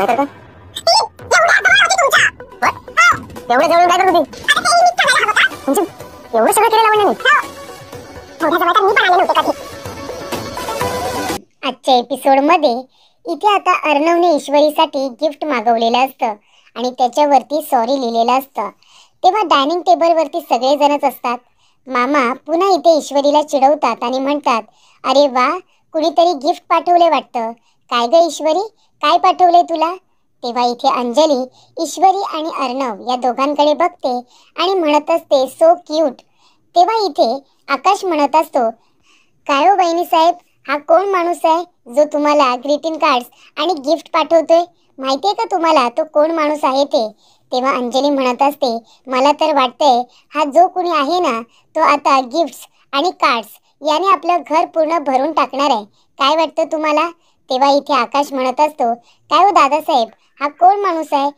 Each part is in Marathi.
नाहीतर काय? एवढं जवळून काय करत होती? म्हणजे एवढं सगळं केलं लावण्याने? आजच्या एपिसोड मध्ये इथे आता अर्णवने ईश्वरीसाठी गिफ्ट मागवलेलं असतं आणि त्याच्यावरती सॉरी लिहिलेलं असतं. तेव्हा डायनिंग टेबल वरती सगळे जणच असतात. मामा पुन्हा इथे ईश्वरीला चिडवतात आणि म्हणतात, अरे वा, कुणीतरी गिफ्ट पाठवले वाटतं. काय ग ईश्वरी, काय पाठवले तुला? तेव्हा इथे अंजली ईश्वरी आणि अर्णव या दोघांकडे बघते आणि म्हणत असते, सो क्यूट. तेव्हा इथे आकाश म्हणत असतो, काय हो बहिणी साहेब, हा कोण माणूस आहे जो तुम्हाला ग्रीटिंग कार्ड्स आणि गिफ्ट पाठवतोय? माहितीये का तुम्हाला तो कोण माणूस आहे ते? तेव्हा अंजली म्हणत असते, मला तर वाटतंय हा जो कोणी आहे ना तो आता गिफ्ट्स आणि कार्ड्स याने आपलं घर पूर्ण भरून टाकणार आहे. काय वाटतं तुम्हाला? तेव्हा इथे आकाश म्हणत असतो, काय हो दादासाहेब, हा कोण माणूस आहे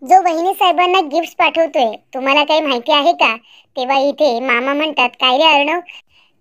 जो वहिनी साहेबांना गिफ्ट्स पाठवतोय? तुम्हाला काही माहिती आहे का? तेव्हा इथे मामा म्हणतात, काय रे अर्णव,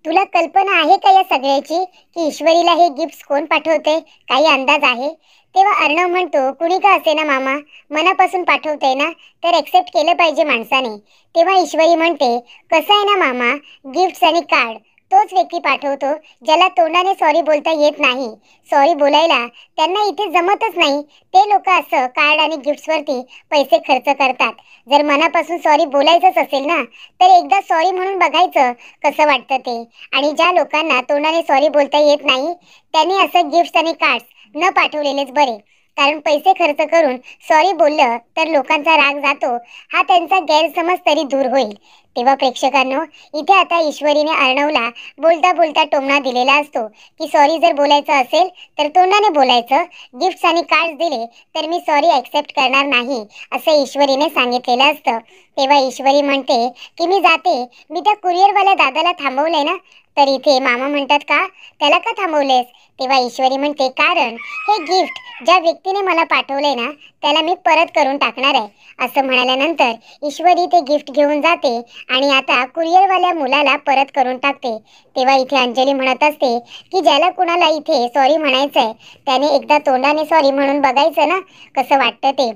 तुला कल्पना आहे का या सगळ्याची की ईश्वरीला हे गिफ्ट्स कोण पाठवते? काही अंदाज आहे? तेव्हा अर्णव म्हणतो, कुणी का असे ना मामा, मनापासून पाठवते ना तर एक्सेप्ट केलं पाहिजे माणसाने. तेव्हा ईश्वरी म्हणते, कसं आहे ना मामा, गिफ्ट्स आणि कार्ड तोच व्यक्ती पाठवतो ज्याला तोंडाने सॉरी बोलता येत नाही. सॉरी बोलायला त्यांना इथे जमतच नाही. ते लोक असं कार्ड आणि गिफ्ट्स वरती पैसे खर्च करतात. जर मनापासून सॉरी बोलायचंच असेल ना तर एकदा सॉरी म्हणून बघायचं कसं वाटतं ते. आणि ज्या लोकांना तोंडाने सॉरी बोलता येत नाही त्यांनी असं गिफ्ट्स आणि कार्ड्स न पाठवलेलेच बरे. कारण पैसे खर्च करून सॉरी बोललं तर लोकांचा राग जातो, हा त्यांचा गैरसमज तरी दूर होईल. तेव्हा प्रेक्षकांनो, इथे आता ईश्वरीने अर्णवला बोलता बोलता टोमणा दिलेला असतो की सॉरी जर बोलायचं असेल तर तोंडाने बोलायचं, गिफ्ट्स आणि कार्ड्स दिले तर मी सॉरी एक्सेप्ट करणार नाही असं ईश्वरीने सांगितलेलं असतं. तेव्हा ईश्वरी म्हणते की मी जाते, मी त्या कुरिअरवाल्या दादाला थांबवलंय ना. तर इथे मामा म्हणतात, का, त्याला का थांबवलेस? तेव्हा ईश्वरी म्हणते, कारण हे गिफ्ट ज्या व्यक्तीने मला पाठवलंय ना त्याला मी परत करून टाकणार आहे. असं म्हणाल्यानंतर ईश्वरी ते गिफ्ट घेऊन जाते आणि आता कुरिअरवाल्या मुलाला परत करून टाकते. तेव्हा इथे अंजली म्हणत असते की ज्याला कुणाला इथे सॉरी म्हणायचंय त्याने एकदा तोंडाने सॉरी म्हणून बघायचं ना कसं वाटतं ते.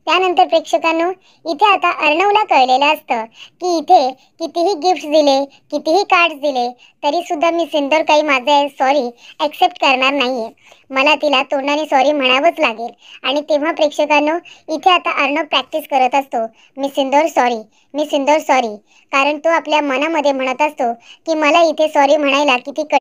त्यानंतर प्रेक्षकांनो, इथे आता अर्णवला कळलेलं असतं की इथे कितीही गिफ्ट्स दिले, कितीही कार्ड्स दिले तरी सुद्धा मी सिंदूर काही माझे सॉरी एक्सेप्ट करणार नाहीये. मला तिला तोंडाने सॉरी म्हणावंच लागेल. आणि तेव्हा प्रेक्षकांनो, इथे आता अर्णव प्रॅक्टिस करत असतो, मी सिंदूर सॉरी, मी सिंदूर सॉरी. कारण तो आपल्या मनामध्ये म्हणत असतो की मला इथे सॉरी म्हणायला किती